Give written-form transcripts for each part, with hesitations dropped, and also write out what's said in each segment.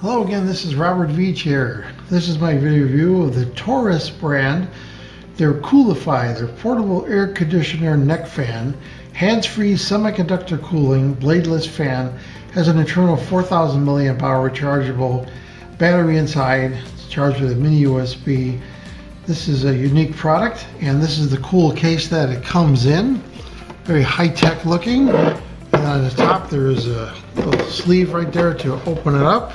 Hello again, this is Robert Veach here. This is my video review of the TORRAS brand. Their Coolify, their portable air conditioner neck fan, hands-free semiconductor cooling, bladeless fan, has an internal 4,000 milliamp hour rechargeable battery inside. It's charged with a mini USB. This is a unique product, and this is the cool case that it comes in. Very high-tech looking. And on the top there is a little sleeve right there to open it up.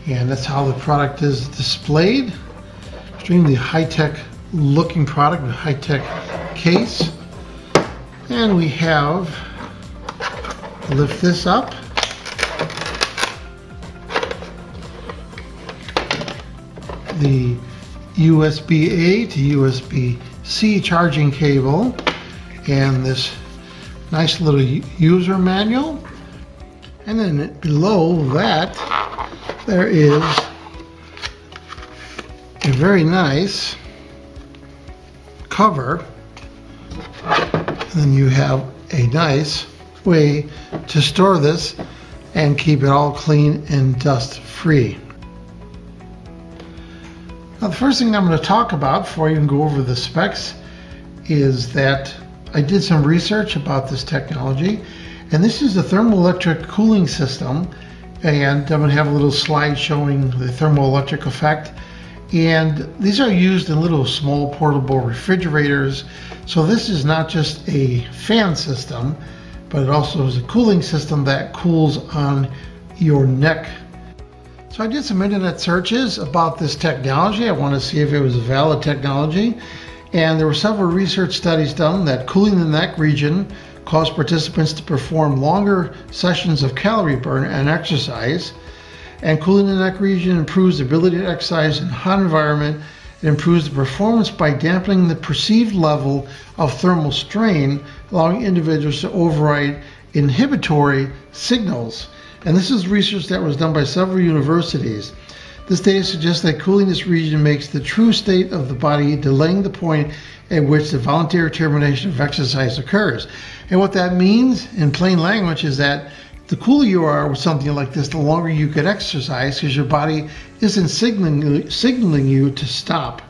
And that's how the product is displayed. Extremely high-tech looking product, a high-tech case. And we have, lift this up. The USB-A to USB-C charging cable. And this nice little user manual. And then below that, there is a very nice cover, and then you have a nice way to store this and keep it all clean and dust free. Now, the first thing I'm going to talk about before I even go over the specs is that I did some research about this technology, and this is a thermoelectric cooling system. And I'm going to have a little slide showing the thermoelectric effect. And these are used in little small portable refrigerators. So this is not just a fan system, but it also is a cooling system that cools on your neck. So I did some internet searches about this technology. I wanted to see if it was a valid technology. And there were several research studies done that cooling the neck region caused participants to perform longer sessions of calorie burn and exercise. And cooling the neck region improves the ability to exercise in a hot environment. It improves the performance by dampening the perceived level of thermal strain, allowing individuals to override inhibitory signals. And this is research that was done by several universities. This data suggests that cooling this region makes the true state of the body, delaying the point at which the voluntary termination of exercise occurs. And what that means in plain language is that the cooler you are with something like this, the longer you could exercise, because your body isn't signaling you to stop.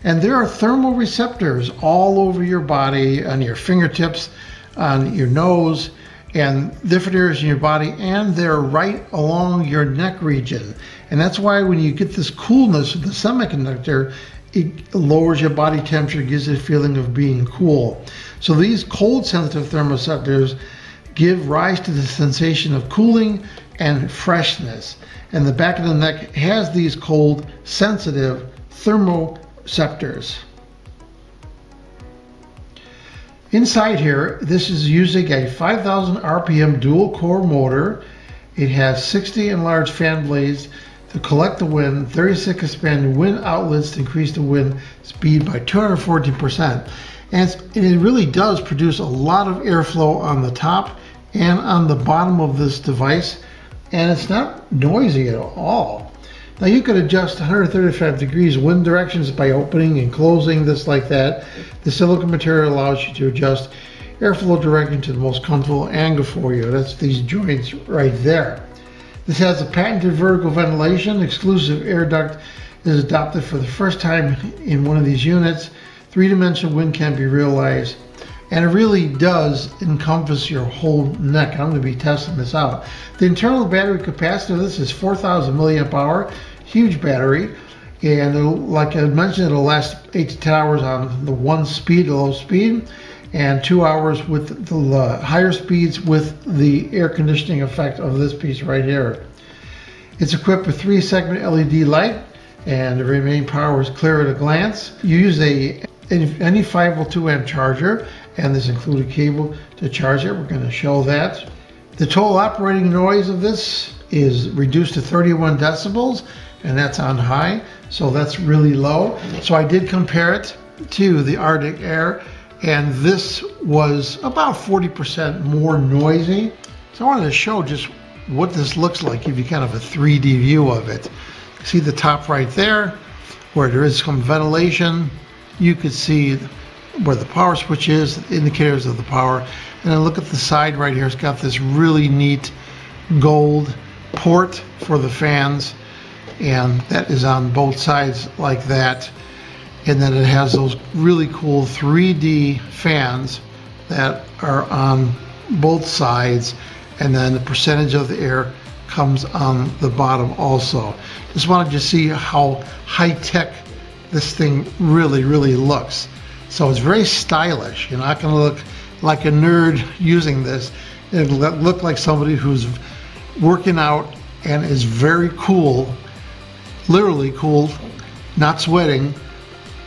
And there are thermal receptors all over your body, on your fingertips, on your nose, and different areas in your body, and they're right along your neck region. And that's why when you get this coolness with the semiconductor, it lowers your body temperature, gives it a feeling of being cool. So these cold sensitive thermoreceptors give rise to the sensation of cooling and freshness. And the back of the neck has these cold sensitive thermoreceptors. Inside here, this is using a 5,000 RPM dual core motor. It has 60 enlarged fan blades to collect the wind, 36 expanded wind outlets to increase the wind speed by 214%. And it really does produce a lot of airflow on the top and on the bottom of this device, and it's not noisy at all. Now you could adjust 135 degrees wind directions by opening and closing this like that. The silicone material allows you to adjust airflow direction to the most comfortable angle for you. That's these joints right there. This has a patented vertical ventilation. Exclusive air duct is adopted for the first time in one of these units. Three-dimensional wind can be realized, and it really does encompass your whole neck. I'm going to be testing this out. The internal battery capacity of this is 4,000 milliamp hour, huge battery, and like I mentioned, it'll last 8 to 10 hours on the one speed, the low speed, and 2 hours with the higher speeds with the air conditioning effect of this piece right here. It's equipped with 3-segment LED light, and the remaining power is clear at a glance. You use any 5 volt 2 amp charger, and this included cable to charge it. We're going to show that. The total operating noise of this is reduced to 31 decibels, and that's on high, so that's really low. So I did compare it to the Arctic Air, and this was about 40% more noisy. So I wanted to show just what this looks like, give you kind of a 3D view of it. See the top right there, where there is some ventilation. You could see where the power switch is, indicators of the power. And then look at the side right here. It's got this really neat gold port for the fans, and that is on both sides like that. And then it has those really cool 3D fans that are on both sides, and then the percentage of the air comes on the bottom also. Just wanted to see how high-tech this thing really looks. So it's very stylish. You're not going to look like a nerd using this. It'll look like somebody who's working out and is very cool, literally cool, not sweating,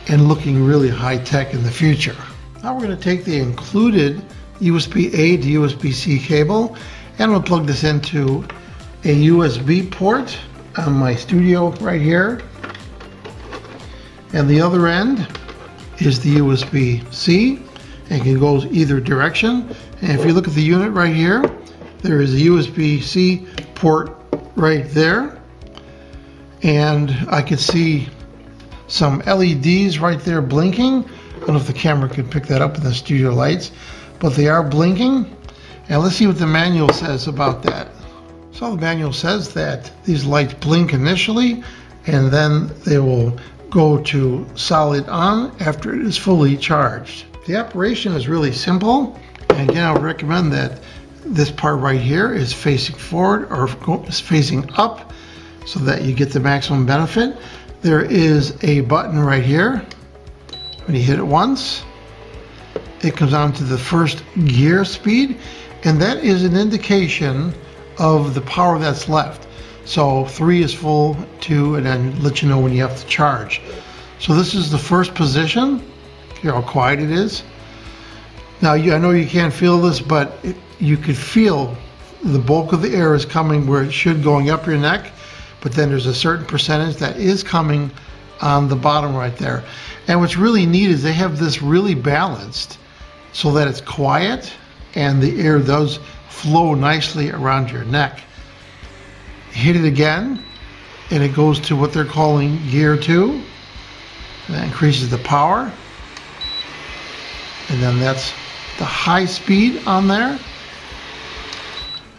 and looking really high-tech in the future. Now we're going to take the included USB-A to USB-C cable, and I'm going to plug this into a USB port on my studio right here. And the other end is the USB-C, and it can go either direction. And if you look at the unit right here, there is a USB-C port right there. And I can see some LEDs right there blinking. I don't know if the camera could pick that up in the studio lights, but they are blinking. And let's see what the manual says about that. So the manual says that these lights blink initially, and then they will go to solid on after it is fully charged. The operation is really simple. And again, I would recommend that this part right here is facing forward or is facing up so that you get the maximum benefit. There is a button right here. When you hit it once, it comes on to the first gear speed, and that is an indication of the power that's left. So 3 is full, 2, and then let you know when you have to charge. So this is the first position. Hear how quiet it is. Now I know you can't feel this, but you could feel the bulk of the air is coming where it should, going up your neck, but then there's a certain percentage that is coming on the bottom right there. And what's really neat is they have this really balanced so that it's quiet and the air does flow nicely around your neck. Hit it again and it goes to what they're calling gear 2. And that increases the power. And then that's the high speed on there.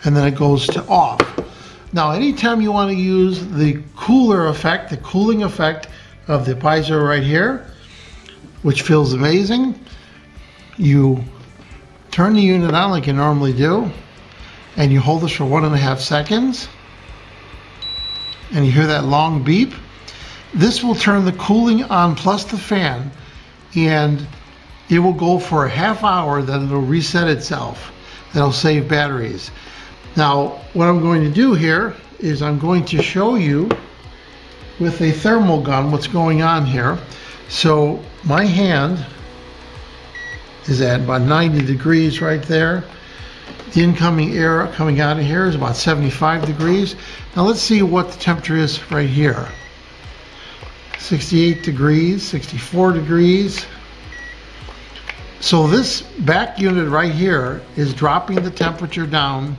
And then it goes to off. Now, anytime you want to use the cooler effect, the cooling effect of the visor right here, which feels amazing, you turn the unit on like you normally do, and you hold this for 1.5 seconds, and you hear that long beep. This will turn the cooling on plus the fan, and it will go for a half hour, then it'll reset itself. That'll save batteries. Now, what I'm going to do here is I'm going to show you with a thermal gun what's going on here. So my hand is at about 90 degrees right there. The incoming air coming out of here is about 75 degrees. Now let's see what the temperature is right here. 68 degrees, 64 degrees. So this back unit right here is dropping the temperature down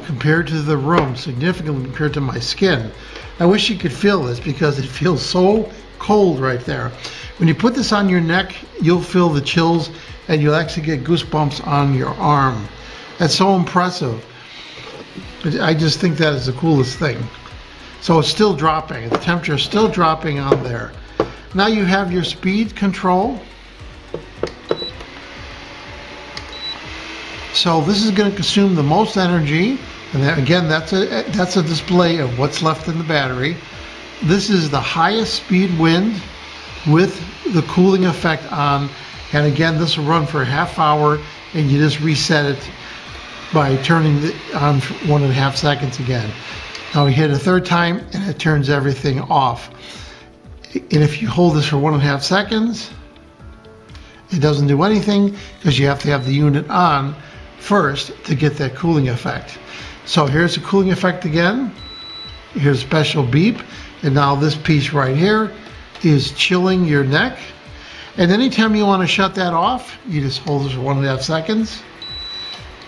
compared to the room, significantly compared to my skin. I wish you could feel this because it feels so cold right there. When you put this on your neck, you'll feel the chills and you'll actually get goosebumps on your arm. That's so impressive. I just think that is the coolest thing. So it's still dropping. The temperature is still dropping on there. Now you have your speed control. So this is going to consume the most energy, and then, again, that's a display of what's left in the battery. This is the highest speed wind with the cooling effect on, and again, this will run for a half hour, and you just reset it by turning it on for 1.5 seconds again. Now we hit a third time, and it turns everything off. And if you hold this for 1.5 seconds, it doesn't do anything because you have to have the unit on first to get that cooling effect. So here's the cooling effect again. Here's a special beep. And now this piece right here is chilling your neck. And anytime you want to shut that off, you just hold this for 1.5 seconds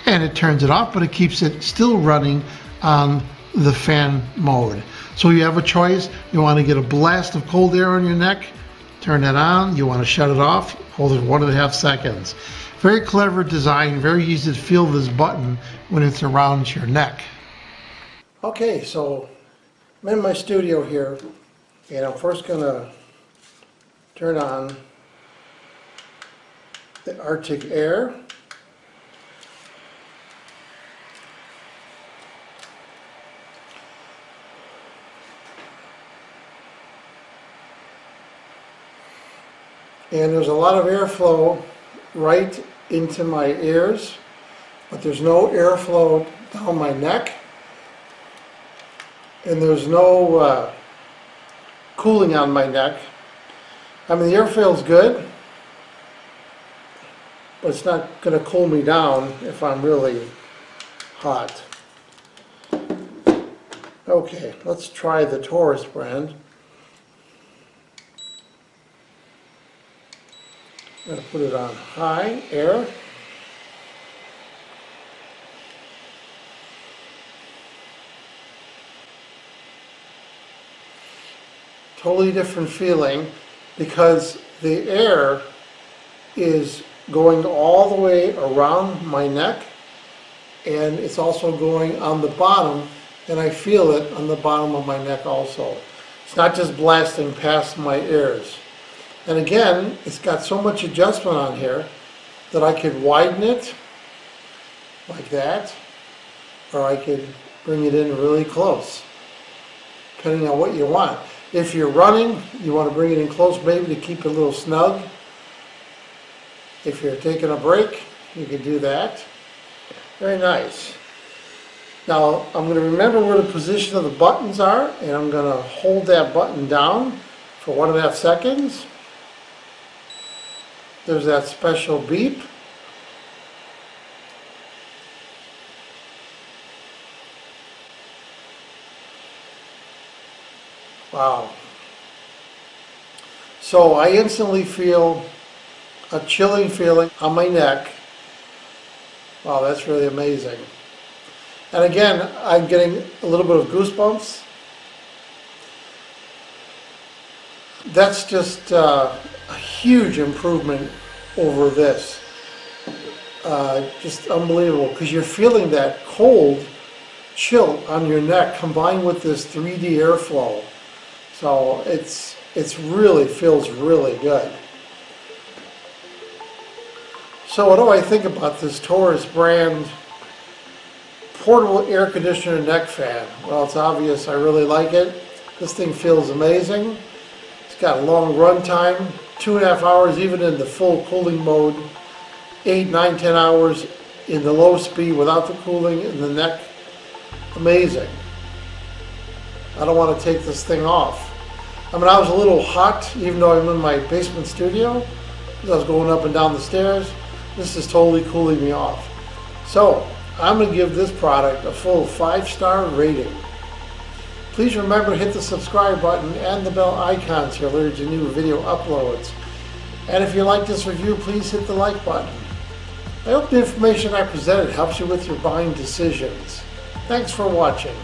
and it turns it off, but it keeps it still running on the fan mode. So you have a choice. You want to get a blast of cold air on your neck, turn that on. You want to shut it off, hold it for 1.5 seconds. Very clever design, very easy to feel this button when it's around your neck. Okay, so I'm in my studio here, and I'm first going to turn on the Arctic air. And there's a lot of airflow right into my ears, but there's no airflow down my neck, and there's no cooling on my neck. I mean, the air feels good, but it's not going to cool me down if I'm really hot. Okay, let's try the TORRAS brand. I'm going to put it on high air. Totally different feeling because the air is going all the way around my neck, and it's also going on the bottom, and I feel it on the bottom of my neck also. It's not just blasting past my ears. And again, it's got so much adjustment on here that I could widen it like that, or I could bring it in really close, depending on what you want. If you're running, you want to bring it in close maybe to keep it a little snug. If you're taking a break, you can do that. Very nice. Now, I'm going to remember where the position of the buttons are, and I'm going to hold that button down for 1.5 seconds. There's that special beep. Wow. So I instantly feel a chilling feeling on my neck. Wow, that's really amazing. And again, I'm getting a little bit of goosebumps. That's just a huge improvement over this. Just unbelievable, because you're feeling that cold chill on your neck combined with this 3D airflow. So it's really feels really good. So what do I think about this TORRAS brand portable air conditioner neck fan? Well, it's obvious I really like it. This thing feels amazing. It's got a long run time, 2.5 hours even in the full cooling mode, 8, 9, 10 hours in the low speed without the cooling in the neck. Amazing. I don't want to take this thing off. I mean, I was a little hot even though I'm in my basement studio because I was going up and down the stairs. This is totally cooling me off. So I'm going to give this product a full 5-star rating. Please remember to hit the subscribe button and the bell icon to alert you to new video uploads. And if you like this review, please hit the like button. I hope the information I presented helps you with your buying decisions. Thanks for watching.